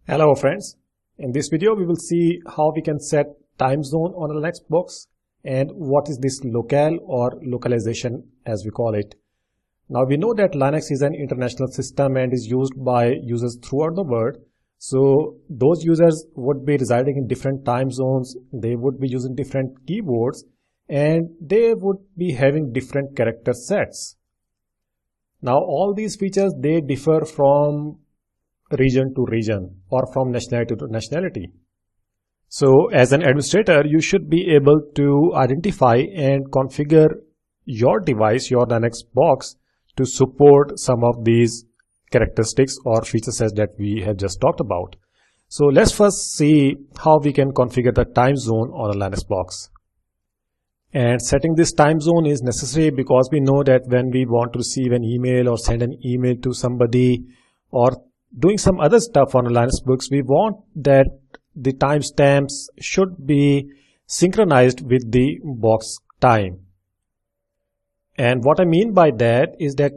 Hello friends, in this video we will see how we can set time zone on a Linux box and what is this locale or localization as we call it. Now we know that Linux is an international system and is used by users throughout the world. So those users would be residing in different time zones, they would be using different keyboards and they would be having different character sets. Now all these features, they differ from region to region or from nationality to nationality. So as an administrator, you should be able to identify and configure your device, your Linux box, to support some of these characteristics or feature sets that we have just talked about. So let's first see how we can configure the time zone on a Linux box. And setting this time zone is necessary because we know that when we want to receive an email or send an email to somebody or doing some other stuff on a Linux box, we want that the timestamps should be synchronized with the box time. And what I mean by that is that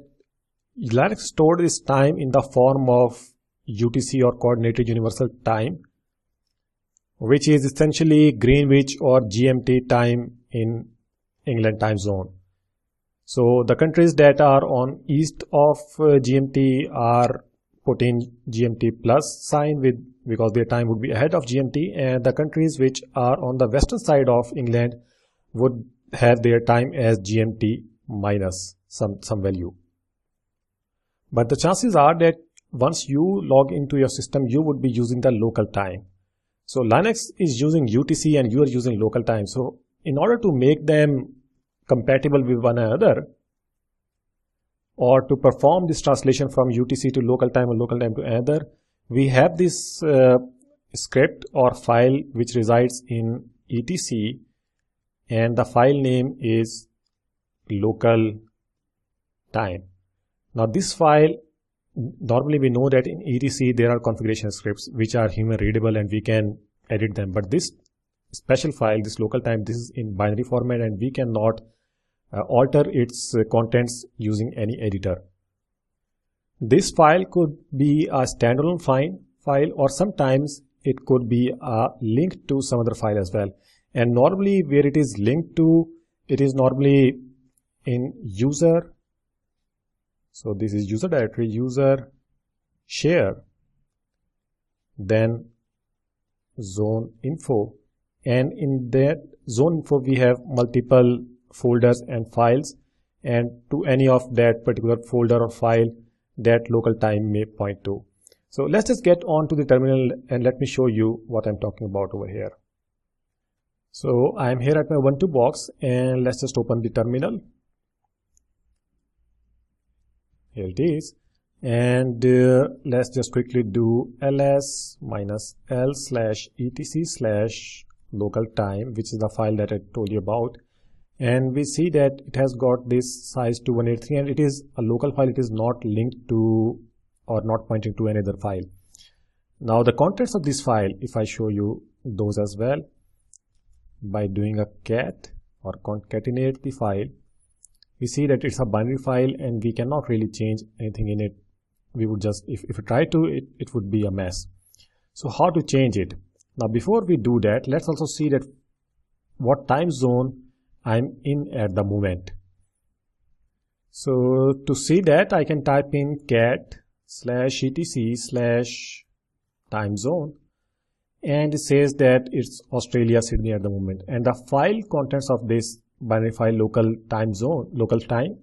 Linux stored this time in the form of UTC or Coordinated Universal Time, which is essentially Greenwich or GMT time in England time zone. So the countries that are on east of GMT are put in GMT plus sign with because their time would be ahead of GMT, and the countries which are on the western side of England would have their time as GMT minus some value. But the chances are that once you log into your system, you would be using the local time. So Linux is using UTC and you are using local time. So in order to make them compatible with one another, or to perform this translation from UTC to local time or local time to another, we have this script or file which resides in etc, and the file name is local time. Now this file, normally we know that in etc there are configuration scripts which are human readable and we can edit them, but this special file, this local time, this is in binary format and we cannot alter its contents using any editor. This file could be a standalone file or sometimes it could be a link to some other file as well. And normally where it is linked to, it is normally in user. So this is user directory, user, share, then zone info, and in that zone info we have multiple folders and files, and to any of that particular folder or file that local time may point to. So let's just get on to the terminal and let me show you what I'm talking about over here. So I'm here at my Ubuntu box and let's just open the terminal. Here it is, and let's just quickly do ls-l/etc/local time, which is the file that I told you about. And we see that it has got this size 2183 and it is a local file. It is not linked to or not pointing to any other file. Now the contents of this file, if I show you those as well by doing a cat or concatenate the file, we see that it's a binary file and we cannot really change anything in it. We would just, if we try to, it would be a mess. So how to change it? Now before we do that, let's also see that what time zone I'm in at the moment. So to see that, I can type in cat/etc/timezone and it says that it's Australia, Sydney at the moment, and the file contents of this binary file local time zone, local time,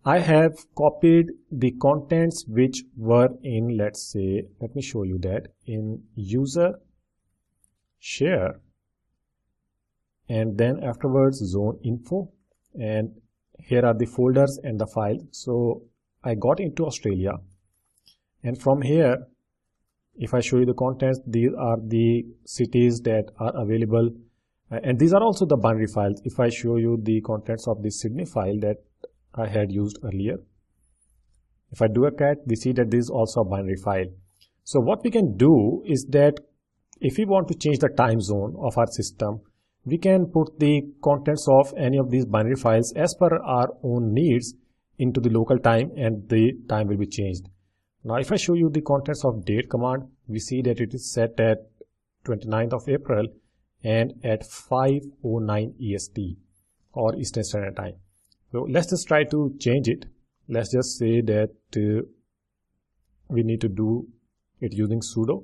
I have copied the contents which were in, let's say, let me show you that, in user, share, and then afterwards zone info, and here are the folders and the file. So I got into Australia, and from here if I show you the contents, these are the cities that are available, and these are also the binary files. If I show you the contents of the Sydney file that I had used earlier, if I do a cat, we see that this is also a binary file. So what we can do is that if we want to change the time zone of our system, we can put the contents of any of these binary files as per our own needs into the local time and the time will be changed. Now if I show you the contents of date command, we see that it is set at 29th of April and at 5:09 EST or Eastern Standard Time. So let's just try to change it. Let's just say that we need to do it using sudo.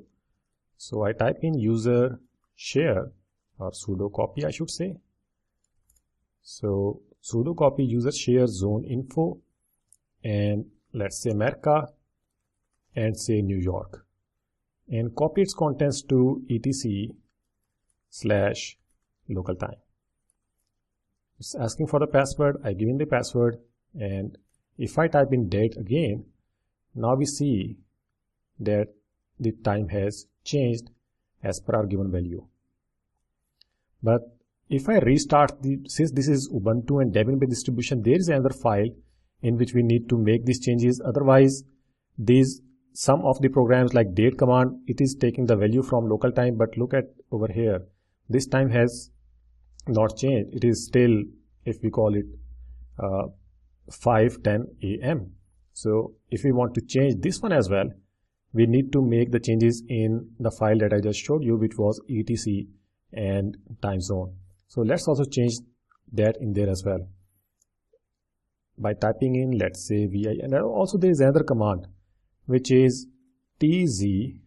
So I type in user share or sudo copy, I should say. So sudo copy user share zone info and let's say America and say New York, and copy its contents to etc/local time. It's asking for the password. I give in the password, and if I type in date again, now we see that the time has changed as per our given value. But if I restart, since this is Ubuntu and Debian-based distribution, there is another file in which we need to make these changes. Otherwise, some of the programs like date command, it is taking the value from local time, but look at over here, this time has not changed. It is still, if we call it 5:10 AM. So if we want to change this one as well, we need to make the changes in the file that I just showed you, which was etc and time zone. So let's also change that in there as well by typing in, let's say vi, and also there is another command which is tzconfig.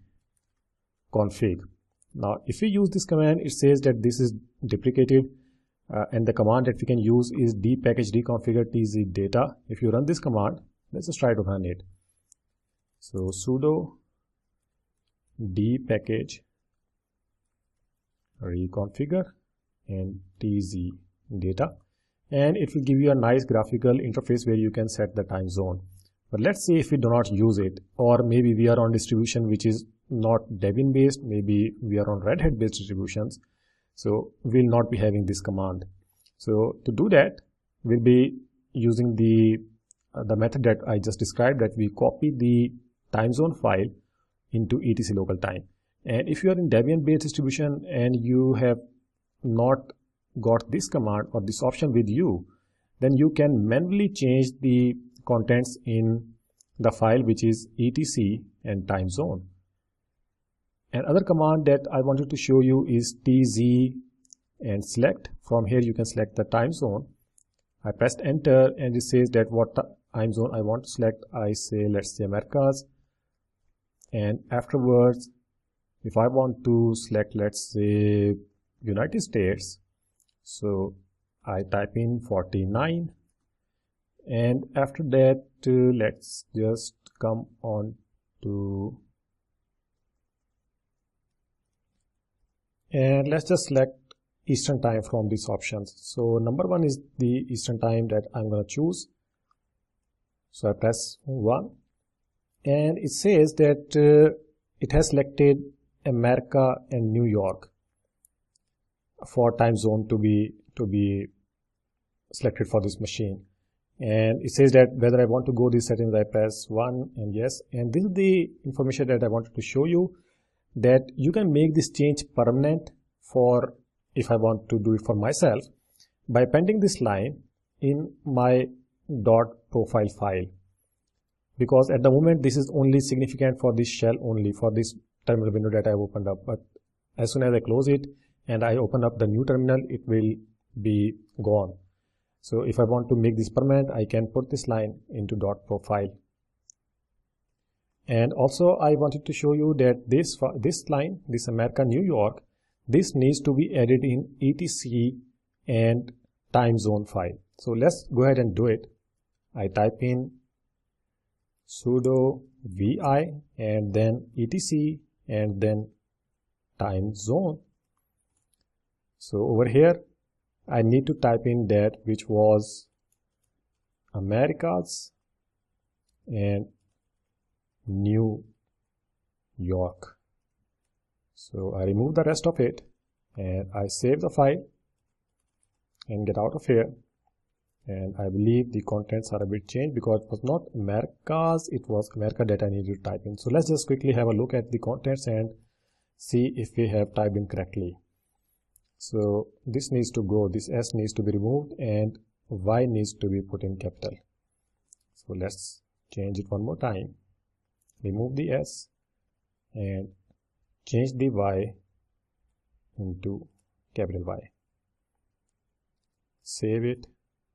Now if we use this command, it says that this is deprecated, and the command that we can use is dpackage reconfigure tz data. If you run this command, let's just try to run it. So sudo dpackage reconfigure and tz data, and it will give you a nice graphical interface where you can set the time zone. But let's say if we do not use it, or maybe we are on distribution which is not Debian based, maybe we are on Red Hat based distributions, so we'll not be having this command. So to do that, we'll be using the method that I just described, that we copy the time zone file into etc local time. And if you are in Debian based distribution and you have not got this command or this option with you, then you can manually change the contents in the file which is etc and time zone. Another command that I wanted to show you is tz and select. From here you can select the time zone. I pressed enter and it says that what time zone I want to select. I say, let's say Americas, and afterwards if I want to select, let's say United States, so I type in 49, and after that let's just come on to, and let's just select Eastern time from these options. So number one is the Eastern time that I'm going to choose. So I press 1 and it says that it has selected America and New York for time zone to be selected for this machine. And it says that whether I want to go these settings, I press 1 and yes. And this is the information that I wanted to show you, that you can make this change permanent for, if I want to do it for myself, by appending this line in my .profile file, because at the moment this is only significant for this shell only, for this terminal window that I have opened up. But as soon as I close it and I open up the new terminal, it will be gone. So if I want to make this permanent, I can put this line into .profile. And also I wanted to show you that this line, this America New York, this needs to be added in etc and time zone file. So let's go ahead and do it. I type in sudo vi and then etc and then time zone. So over here I need to type in that which was Americas and New York. So I remove the rest of it and I save the file and get out of here. And I believe the contents are a bit changed because it was not Americas, it was America that I needed to type in. So let's just quickly have a look at the contents and see if we have typed in correctly. So this needs to go, this S needs to be removed and Y needs to be put in capital. So let's change it one more time. remove the S and change the Y into capital Y. Save it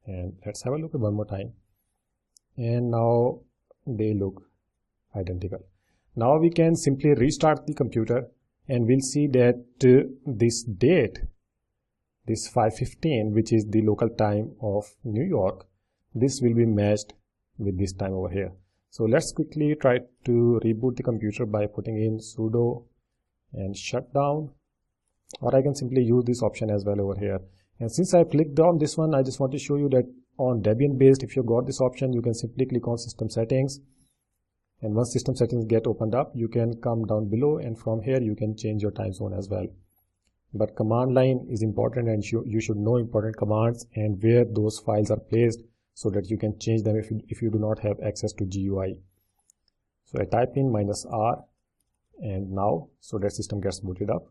and let's have a look at one more time. And now they look identical. Now we can simply restart the computer and we'll see that this date, this 5:15, which is the local time of New York, this will be matched with this time over here. So let's quickly try to reboot the computer by putting in sudo and shutdown, or I can simply use this option as well over here. And since I clicked on this one, I just want to show you that on Debian based, if you got this option, you can simply click on system settings, and once system settings get opened up, you can come down below and from here you can change your time zone as well. But command line is important, and you should know important commands and where those files are placed so that you can change them if you do not have access to GUI. So I type in -R and now, so that system gets booted up.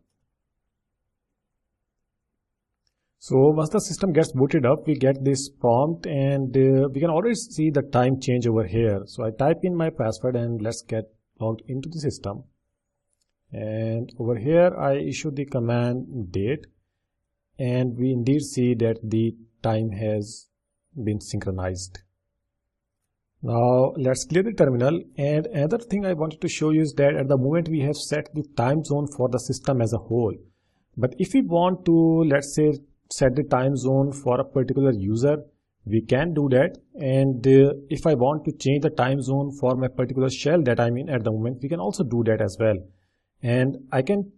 So once the system gets booted up, we get this prompt and we can already see the time change over here. So I type in my password and let's get logged into the system. And over here I issue the command date, and we indeed see that the time has been synchronized. Now let's clear the terminal, and another thing I wanted to show you is that at the moment we have set the time zone for the system as a whole. But if we want to, let's say, set the time zone for a particular user, we can do that. And if I want to change the time zone for my particular shell that I'm in at the moment, we can also do that as well. And I can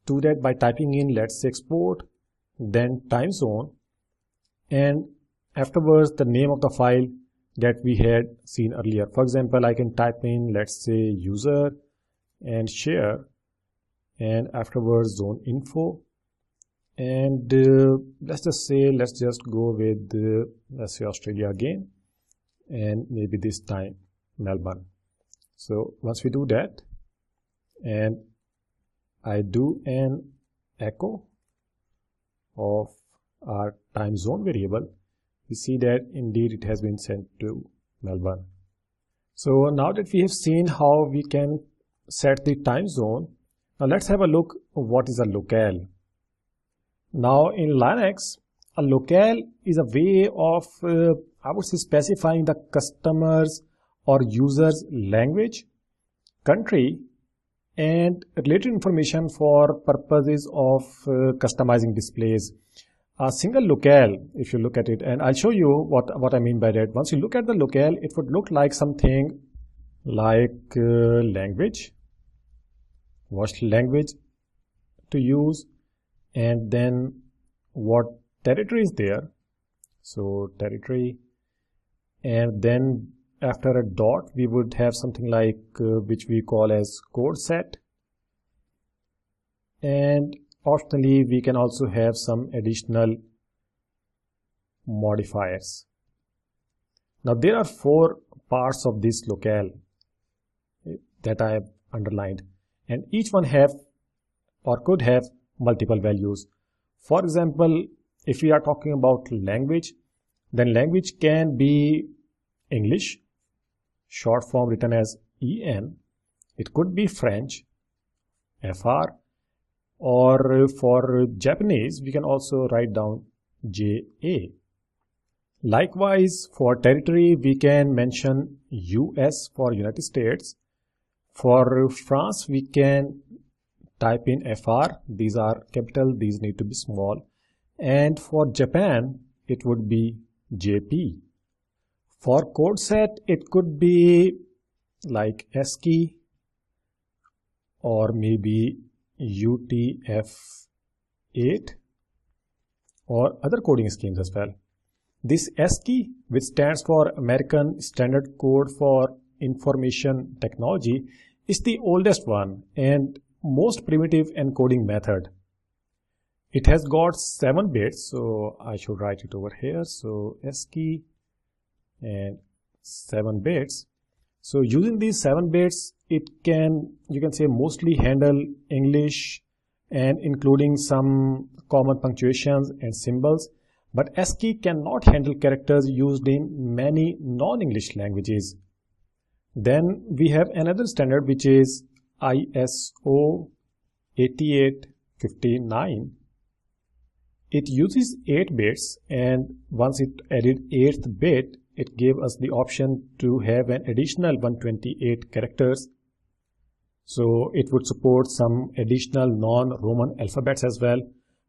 do that by typing in, let's say, export, then time zone, and afterwards the name of the file that we had seen earlier. For example, I can type in, let's say, user and share, and afterwards zone info. And let's just go with let's say Australia again, and maybe this time Melbourne. So once we do that and I do an echo of our time zone variable, we see that indeed it has been sent to Melbourne. So now that we have seen how we can set the time zone, now let's have a look at what is a locale. Now in Linux, a locale is a way of, I would say, specifying the customer's or user's language, country, and related information for purposes of customizing displays. A single locale, if you look at it, and I'll show you what I mean by that. Once you look at the locale, it would look like something like language, what language to use, and then what territory is there, so territory, and then after a dot we would have something like which we call as code set, and optionally we can also have some additional modifiers. Now there are 4 parts of this locale that I have underlined, and each one have or could have multiple values. For example, if we are talking about language, then language can be English, short form written as EN. It could be French, FR, or for Japanese, we can also write down JA. Likewise, for territory, we can mention US for United States. For France, we can type in FR. These are capital, these need to be small. And for Japan, it would be JP. For code set, it could be like ASCII or maybe UTF-8 or other coding schemes as well. This ASCII, which stands for American Standard Code for Information Technology, is the oldest one and most primitive encoding method. It has got 7 bits, so I should write it over here. So ASCII and 7 bits. So using these 7 bits, it can, you can say, mostly handle English and including some common punctuations and symbols. But ASCII cannot handle characters used in many non-English languages. Then we have another standard which is ISO 8859. It uses 8 bits, and once it added 8th bit, it gave us the option to have an additional 128 characters. So it would support some additional non-Roman alphabets as well.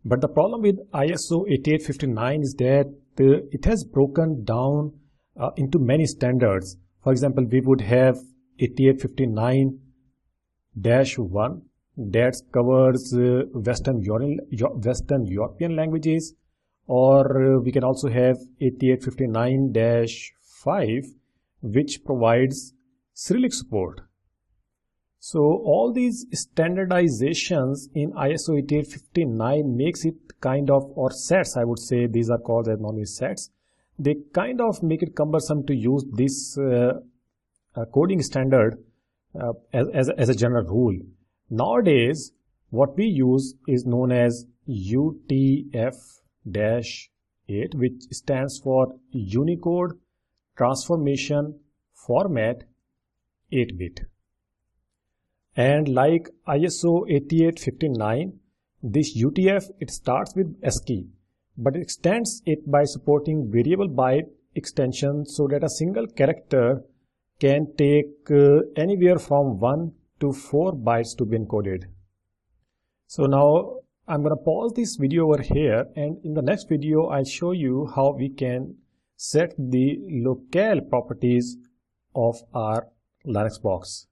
But the problem with ISO 8859 is that it has broken down into many standards. For example, we would have 8859-1 that covers Western European languages, or we can also have 8859-5 which provides Cyrillic support. So all these standardizations in ISO 8859 makes it kind of, or sets I would say, these are called as normally sets, they kind of make it cumbersome to use this coding standard as a general rule. Nowadays, what we use is known as UTF-8, which stands for Unicode Transformation Format 8-bit. And like ISO 8859, this UTF, it starts with ASCII, but it extends it by supporting variable byte extension so that a single character can take anywhere from 1 to 4 bytes to be encoded. So now I'm going to pause this video over here, and in the next video I'll show you how we can set the locale properties of our Linux box.